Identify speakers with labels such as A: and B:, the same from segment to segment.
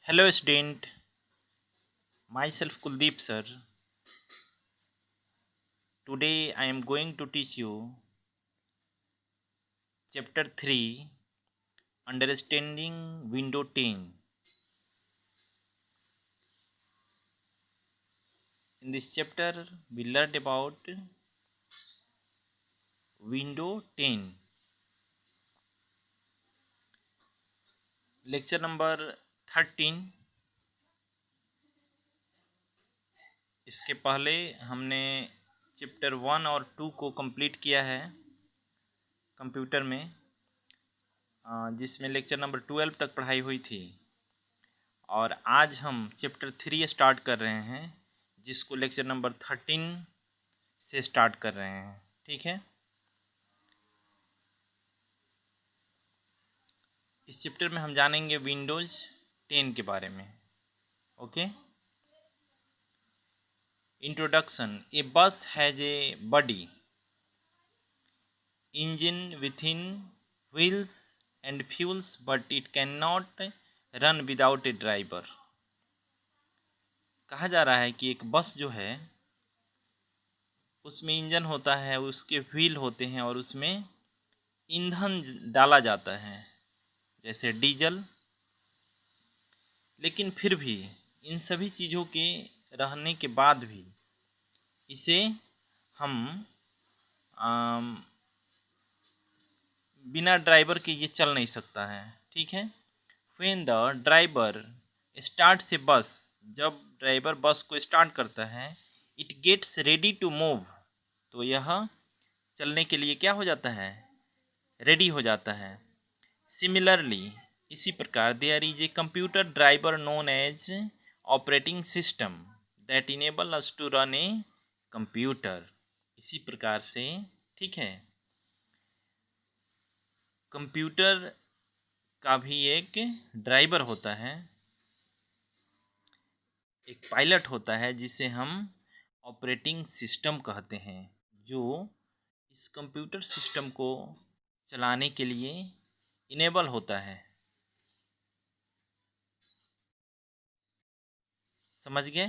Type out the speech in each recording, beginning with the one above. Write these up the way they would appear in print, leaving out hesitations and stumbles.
A: Hello student, myself Kuldeep sir. Today I am going to teach you chapter 3 Understanding Window 10. In this chapter we learned about Window 10. Lecture number 13. इसके पहले हमने chapter 1 और 2 को complete किया है computer में, जिसमें लेक्चर नंबर 12 तक पढ़ाई हुई थी। और आज हम चैप्टर 3 स्टार्ट कर रहे हैं, जिसको लेक्चर नंबर 13 से स्टार्ट कर रहे हैं। ठीक है, इस चैप्टर में हम जानेंगे विंडोज 10 के बारे में। Okay, introduction. A bus has a body, engine within wheels and fuels, but it can not run without a driver. कहा जा रहा है कि एक बस जो है उसमें इंजन होता है, उसके व्हील होते हैं और उसमें ईंधन डाला जाता है जैसे डीजल। लेकिन फिर भी इन सभी चीज़ों के रहने के बाद भी इसे हम बिना ड्राइवर के ये चल नहीं सकता है। ठीक है, व्हेन द ड्राइवर स्टार्ट से बस, जब ड्राइवर बस को स्टार्ट करता है, it gets ready to move, तो यह चलने के लिए क्या हो जाता है, रेडी हो जाता है। सिमिलरली, इसी प्रकार, there is a computer driver known as operating system that enable us to run a computer. इसी प्रकार से, ठीक है, कंप्यूटर का भी एक ड्राइवर होता है, एक पायलट होता है, जिसे हम ऑपरेटिंग सिस्टम कहते हैं, जो इस कंप्यूटर सिस्टम को चलाने के लिए इनेबल होता है। समझ गए?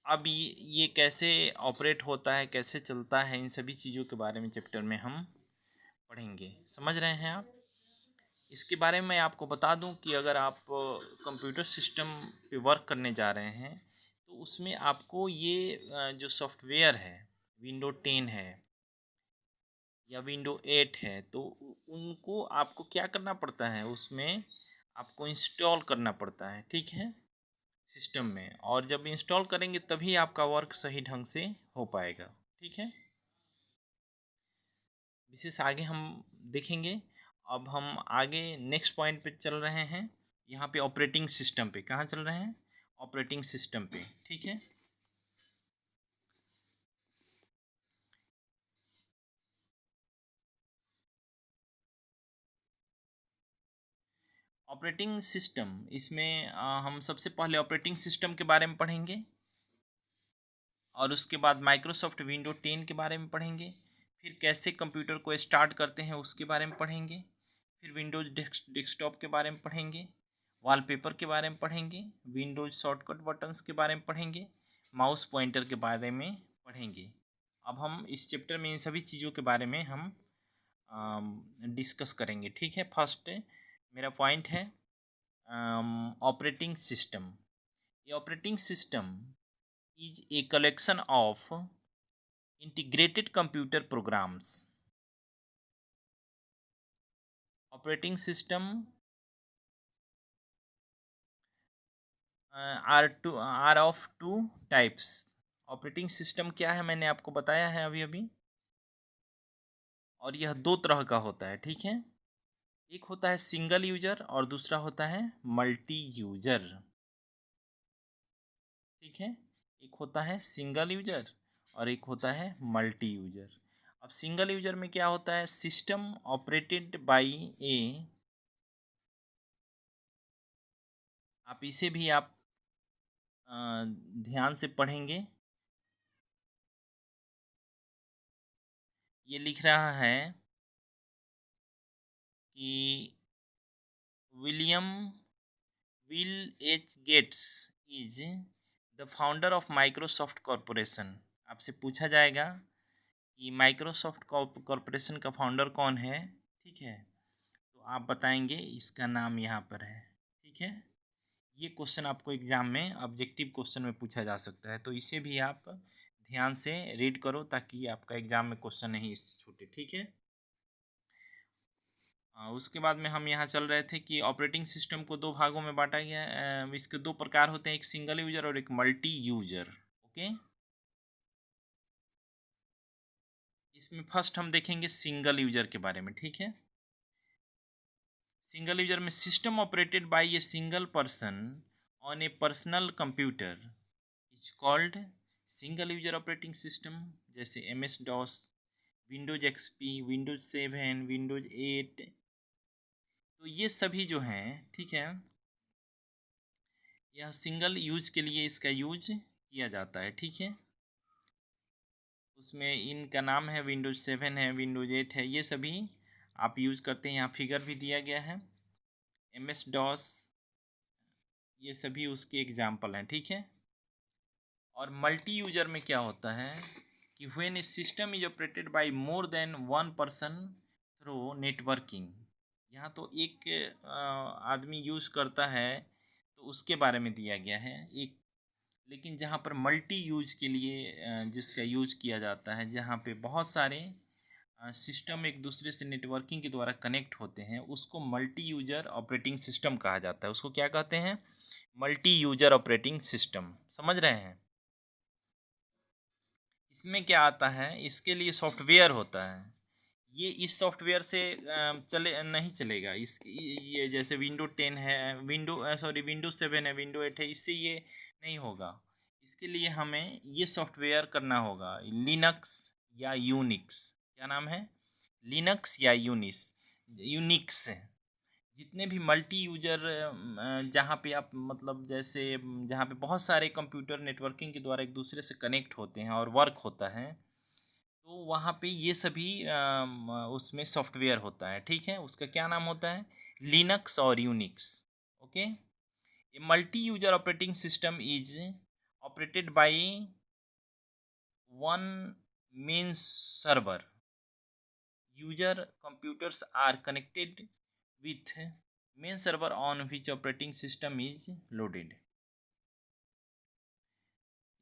A: अब ये कैसे ऑपरेट होता है, कैसे चलता है, इन सभी चीज़ों के बारे में चैप्टर में हम पढ़ेंगे। समझ रहे हैं आप? इसके बारे में मैं आपको बता दूं कि अगर आप कंप्यूटर सिस्टम पे वर्क करने जा रहे हैं, तो उसमें आपको ये जो सॉफ्टवेयर है, विंडो 10 है या विंडो 8 है, तो उनको आपको क्या करना पड़ता है, उसमें आपको इंस्टॉल करना पड़ता है। ठीक है, सिस्टम में। और जब इंस्टॉल करेंगे तभी आपका वर्क सही ढंग से हो पाएगा। ठीक है, विशेष आगे हम देखेंगे। अब हम आगे नेक्स्ट पॉइंट पे चल रहे हैं, यहाँ पे ऑपरेटिंग सिस्टम पे। कहाँ चल रहे हैं? ऑपरेटिंग सिस्टम पे। ठीक है, ऑपरेटिंग सिस्टम, इसमें हम सबसे पहले ऑपरेटिंग सिस्टम के बारे में पढ़ेंगे, और उसके बाद माइक्रोसॉफ्ट विंडो 10 के बारे में पढ़ेंगे। फिर कैसे कंप्यूटर को स्टार्ट करते हैं उसके बारे में पढ़ेंगे। फिर विंडोज डेस्कटॉप के बारे में पढ़ेंगे, वॉलपेपर के बारे में पढ़ेंगे, विंडोज शॉर्टकट बटन्स के बारे में पढ़ेंगे, माउस पॉइंटर के बारे में पढ़ेंगे। अब हम इस चैप्टर में इन सभी चीज़ों के बारे में हम डिस्कस करेंगे। ठीक है, फर्स्ट मेरा पॉइंट है ऑपरेटिंग सिस्टम। ये operating system is a collection of integrated computer programs. Operating system are of two types. Operating system क्या है मैंने आपको बताया है अभी अभी, और यह दो तरह का होता है। ठीक है, एक होता है सिंगल यूजर और दूसरा होता है मल्टी यूजर। ठीक है, एक होता है सिंगल यूजर और एक होता है मल्टी यूजर। अब सिंगल यूजर में क्या होता है, सिस्टम ऑपरेटेड बाय ए, आप इसे भी आप ध्यान से पढ़ेंगे। ये लिख रहा है कि William will H Gates is the founder of Microsoft corporation. आपसे पूछा जाएगा कि माइक्रोसॉफ्ट कॉरपोरेशन का फाउंडर कौन है, ठीक है, तो आप बताएंगे इसका नाम यहाँ पर है, ठीक है। ये क्वेश्चन आपको एग्जाम में ऑब्जेक्टिव क्वेश्चन में पूछा जा सकता है, तो इसे भी आप ध्यान से रीड करो ताकि आपका एग्जाम में क्वेश्चन नहीं इससे छूटे, ठीक है। उसके बाद में हम यहाँ चल रहे थे कि ऑपरेटिंग सिस्टम को दो भागों में बांटा गया है। इसके दो प्रकार होते हैं, एक सिंगल यूजर और एक मल्टी यूजर। ओके, इसमें फर्स्ट हम देखेंगे सिंगल यूजर के बारे में, ठीक है। सिंगल यूजर में system operated by a single person on A personal computer is called single user operating system. जैसे MS DOS, Windows XP, Windows 7, Windows 8, तो ये सभी जो हैं, ठीक है, यह सिंगल यूज के लिए इसका यूज किया जाता है, ठीक है। उसमें इनका नाम है विंडोज 7 है, विंडोज 8 है, ये सभी आप यूज करते हैं। यहाँ फिगर भी दिया गया है, MS DOS, ये सभी उसके एग्जाम्पल हैं, ठीक है। और मल्टी यूजर में क्या होता है कि when A system is operated by more than one person through networking, यहाँ तो एक आदमी यूज करता है तो उसके बारे में दिया गया है एक। लेकिन जहाँ पर मल्टी यूज के लिए जिसका यूज किया जाता है, जहाँ पे बहुत सारे सिस्टम एक दूसरे से नेटवर्किंग के द्वारा कनेक्ट होते हैं, उसको मल्टी यूजर ऑपरेटिंग सिस्टम कहा जाता है। उसको क्या कहते हैं? Multi user operating system. समझ रहे हैं? इसमें क्या आता है, इसके लिए सॉफ्टवेयर होता है। ये इस सॉफ्टवेयर से चले नहीं चलेगा। इस ये जैसे विंडो 10 है, विंडो 7 है, विंडो 8 है, इससे ये नहीं होगा। इसके लिए हमें ये सॉफ्टवेयर करना होगा, लिनक्स या यूनिक्स। क्या नाम है? लिनक्स या यूनिक्स। जितने भी मल्टी यूजर जहाँ पे आप मतलब जैसे जहाँ पे बहुत सारे कंप्यूटर नेटवर्किंग के द्वारा एक दूसरे से कनेक्ट होते हैं और वर्क होता है, तो वहाँ पे ये सभी उसमें सॉफ्टवेयर होता है, ठीक है। उसका क्या नाम होता है? लिनक्स और Unix. Okay, a multi user operating system is operated by one main server. User computers are connected with main server on which operating system is loaded।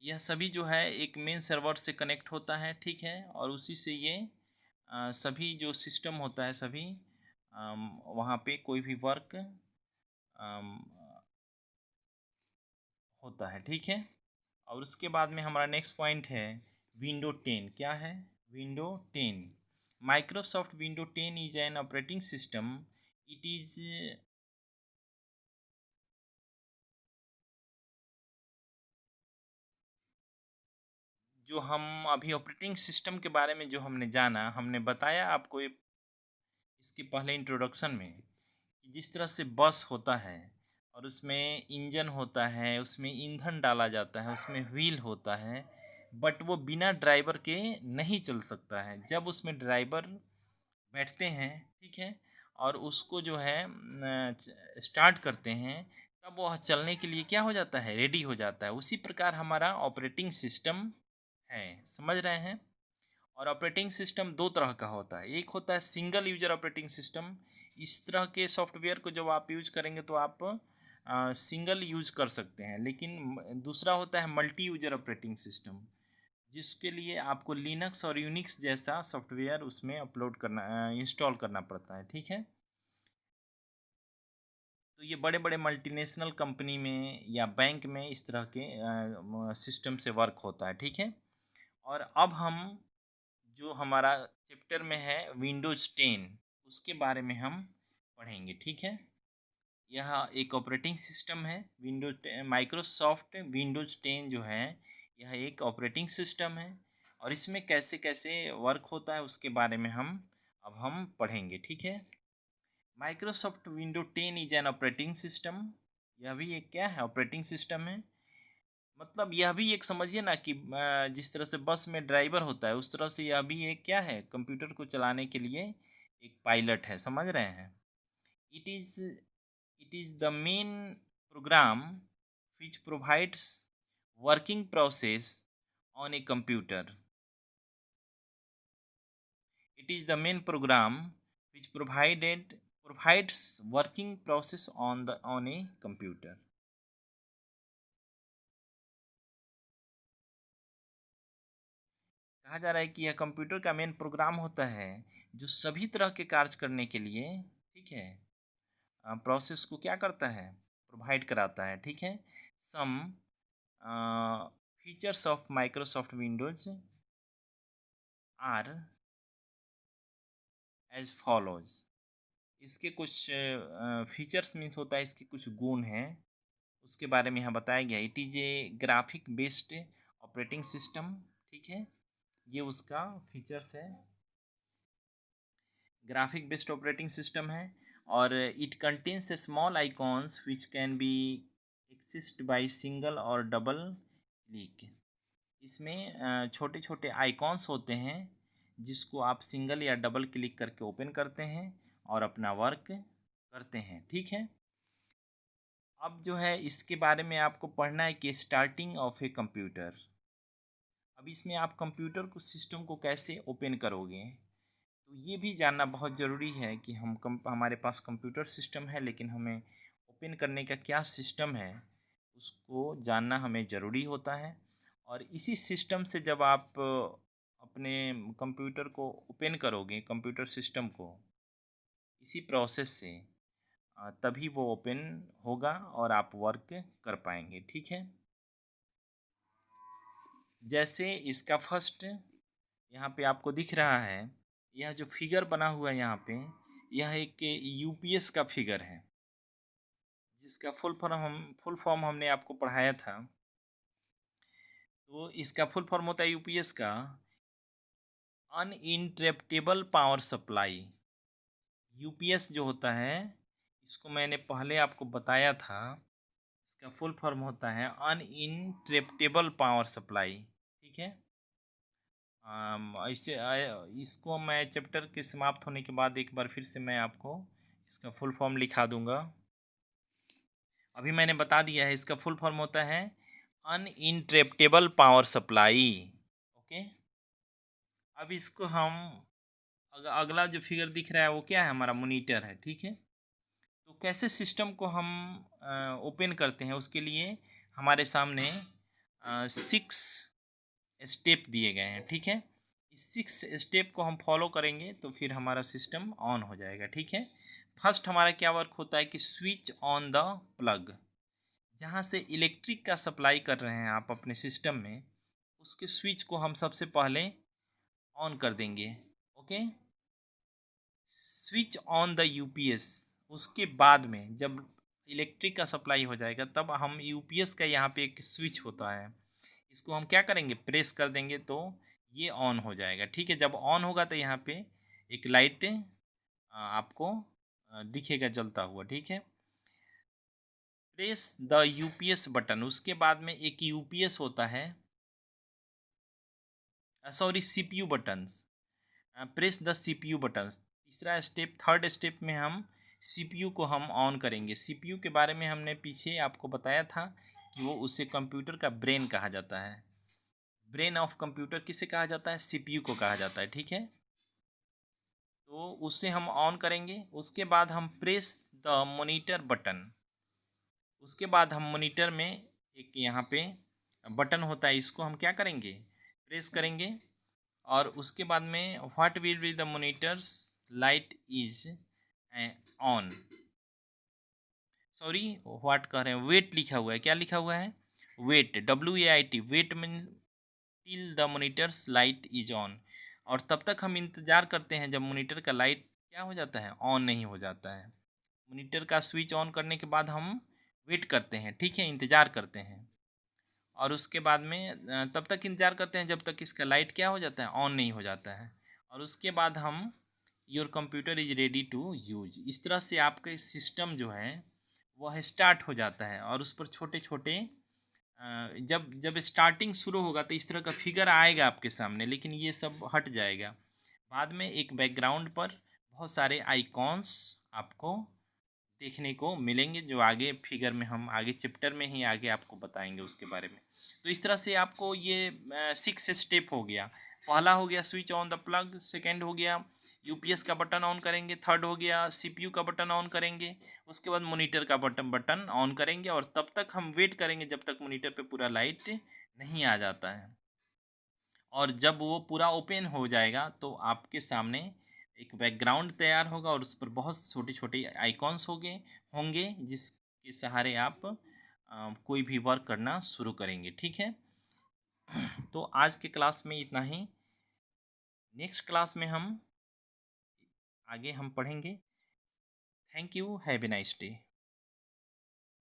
A: यह सभी जो है एक मेन सर्वर से कनेक्ट होता है, ठीक है, और उसी से ये सभी जो सिस्टम होता है सभी वहाँ पे कोई भी वर्क होता है, ठीक है। और उसके बाद में हमारा नेक्स्ट पॉइंट है विंडो 10। क्या है? Window 10। Microsoft window 10 is an operating system. It is जो हम अभी ऑपरेटिंग सिस्टम के बारे में जो हमने जाना, हमने बताया आपको इसके पहले इंट्रोडक्शन में कि जिस तरह से बस होता है और उसमें इंजन होता है, उसमें ईंधन डाला जाता है, उसमें व्हील होता है, बट वो बिना ड्राइवर के नहीं चल सकता है। जब उसमें ड्राइवर बैठते हैं, ठीक है, और उसको जो है स्टार्ट करते हैं, तब वह चलने के लिए क्या हो जाता है? रेडी हो जाता है। उसी प्रकार हमारा ऑपरेटिंग सिस्टम है। समझ रहे हैं? और ऑपरेटिंग सिस्टम दो तरह का होता है। एक होता है सिंगल यूजर ऑपरेटिंग सिस्टम। इस तरह के सॉफ्टवेयर को जब आप यूज करेंगे तो आप सिंगल यूज कर सकते हैं। लेकिन दूसरा होता है मल्टी यूजर ऑपरेटिंग सिस्टम, जिसके लिए आपको लिनक्स और यूनिक्स जैसा सॉफ्टवेयर उसमें अपलोड करना इंस्टॉल करना पड़ता है, ठीक है। तो ये बड़े बड़े मल्टीनेशनल कंपनी में या बैंक में इस तरह के सिस्टम से वर्क होता है, ठीक है। और अब हम जो हमारा चैप्टर में है विंडोज 10, उसके बारे में हम पढ़ेंगे, ठीक है। यह एक ऑपरेटिंग सिस्टम है। विंडोज माइक्रोसॉफ्ट विंडोज 10 जो है, यह एक ऑपरेटिंग सिस्टम है। और इसमें कैसे कैसे वर्क होता है उसके बारे में हम पढ़ेंगे, ठीक है। Microsoft window 10 is an operating system. यह भी एक क्या है? ऑपरेटिंग सिस्टम है। मतलब यह भी एक समझिए ना कि जिस तरह से बस में ड्राइवर होता है, उस तरह से यह भी एक क्या है? कंप्यूटर को चलाने के लिए एक पायलट है। समझ रहे हैं? It is It is the main program which provides working process on a computer. It is the main program which provides working process on a computer. कहा जा रहा है कि यह कंप्यूटर का मेन प्रोग्राम होता है जो सभी तरह के कार्य करने के लिए, ठीक है, प्रोसेस को क्या करता है, प्रोवाइड कराता है, ठीक है। Some features of Microsoft Windows are as follows. इसके कुछ फीचर्स मीन्स होता है, इसके कुछ गुण हैं, उसके बारे में यहाँ बताया गया। It is a graphic based operating system, ठीक है, ये उसका फीचर्स है, ग्राफिक बेस्ड ऑपरेटिंग सिस्टम है। और it contains a small icons which can be accessed by single or double click. इसमें छोटे छोटे आइकॉन्स होते हैं जिसको आप सिंगल या डबल क्लिक करके ओपन करते हैं और अपना वर्क करते हैं, ठीक है। अब जो है इसके बारे में आपको पढ़ना है कि स्टार्टिंग ऑफ ए कंप्यूटर। अब इसमें आप कंप्यूटर को, सिस्टम को कैसे ओपन करोगे, तो ये भी जानना बहुत ज़रूरी है कि हमारे पास कंप्यूटर सिस्टम है, लेकिन हमें ओपन करने का क्या सिस्टम है उसको जानना हमें ज़रूरी होता है। और इसी सिस्टम से जब आप अपने कंप्यूटर को ओपन करोगे, कंप्यूटर सिस्टम को, इसी प्रोसेस से तभी वो ओपन होगा और आप वर्क कर पाएंगे, ठीक है। जैसे इसका फर्स्ट यहाँ पे आपको दिख रहा है, यह जो फिगर बना हुआ है यहाँ पे, यह एक यूपीएस का फिगर है, जिसका फुल फॉर्म हमने आपको पढ़ाया था। तो इसका फुल फॉर्म होता है यूपीएस का अनइंटरप्टेबल पावर सप्लाई। यूपीएस जो होता है, इसको मैंने पहले आपको बताया था, इसका फुल फॉर्म होता है अनइंटरप्टेबल पावर सप्लाई, ठीक है। ऐसे इसको मैं चैप्टर के समाप्त होने के बाद एक बार फिर से मैं आपको इसका फुल फॉर्म लिखा दूंगा। अभी मैंने बता दिया है, इसका फुल फॉर्म होता है अनइंटरप्टेबल पावर सप्लाई, ओके। अब इसको हम अगला जो फिगर दिख रहा है वो क्या है, हमारा मॉनिटर है, ठीक है। तो कैसे सिस्टम को हम ओपन करते हैं, उसके लिए हमारे सामने 6 स्टेप दिए गए हैं, ठीक है। इस 6 स्टेप को हम फॉलो करेंगे तो फिर हमारा सिस्टम ऑन हो जाएगा, ठीक है। फर्स्ट हमारा क्या वर्क होता है कि स्विच ऑन द प्लग। जहाँ से इलेक्ट्रिक का सप्लाई कर रहे हैं आप अपने सिस्टम में, उसके स्विच को हम सबसे पहले ऑन कर देंगे, okay. Switch on the UPS, उसके बाद में जब इलेक्ट्रिक का सप्लाई हो जाएगा तब हम यूपीएस का यहाँ पे एक स्विच होता है, इसको हम क्या करेंगे, प्रेस कर देंगे तो ये ऑन हो जाएगा, ठीक है। जब ऑन होगा तो यहाँ पे एक लाइट आपको दिखेगा जलता हुआ, ठीक है। प्रेस द यूपीएस बटन, उसके बाद में एक यूपीएस होता है, sorry CPU buttons, press the CPU buttons. तीसरा स्टेप, थर्ड स्टेप में हम सीपीयू को हम ऑन करेंगे। सीपीयू के बारे में हमने पीछे आपको बताया था कि वो उसे कंप्यूटर का ब्रेन कहा जाता है। ब्रेन ऑफ कंप्यूटर किसे कहा जाता है, सीपीयू को कहा जाता है, ठीक है। तो उससे हम ऑन करेंगे, उसके बाद हम प्रेस द मॉनिटर बटन। उसके बाद हम मॉनिटर में एक यहाँ पे बटन होता है, इसको हम क्या करेंगे, प्रेस करेंगे। और उसके बाद में what will be the monitor's light is on, sorry what कह रहे हैं, वेट लिखा हुआ है, क्या लिखा हुआ है, wait, WAIT, wait mean till the monitor's light is on. और तब तक हम इंतज़ार करते हैं जब मॉनिटर का लाइट क्या हो जाता है, ऑन नहीं हो जाता है। मॉनिटर का स्विच ऑन करने के बाद हम वेट करते हैं, ठीक है, इंतज़ार करते हैं। और उसके बाद में तब तक इंतज़ार करते हैं जब तक इसका लाइट क्या हो जाता है, ऑन नहीं हो जाता है। और उसके बाद हम your computer is ready to use, इस तरह से आपके सिस्टम जो है वह स्टार्ट हो जाता है। और उस पर छोटे छोटे जब जब स्टार्टिंग शुरू होगा तो इस तरह का फिगर आएगा आपके सामने, लेकिन ये सब हट जाएगा। बाद में एक बैकग्राउंड पर बहुत सारे आइकॉन्स आपको देखने को मिलेंगे, जो आगे फिगर में हम आगे चैप्टर में ही आगे आपको बताएंगे उसके बारे में। तो इस तरह से आपको ये 6 स्टेप हो गया। पहला हो गया switch on the plug, second हो गया यूपीएस का बटन ऑन करेंगे, थर्ड हो गया सीपीयू का बटन ऑन करेंगे, उसके बाद मॉनिटर का बटन ऑन करेंगे, और तब तक हम वेट करेंगे जब तक मॉनिटर पे पूरा लाइट नहीं आ जाता है। और जब वो पूरा ओपन हो जाएगा तो आपके सामने एक बैकग्राउंड तैयार होगा और उस पर बहुत छोटे छोटे आइकॉन्स होंगे जिसके सहारे आप कोई भी वर्क करना शुरू करेंगे। ठीक है, तो आज के क्लास में इतना ही। नेक्स्ट क्लास में हम आगे पढ़ेंगे। Thank you, have a nice day.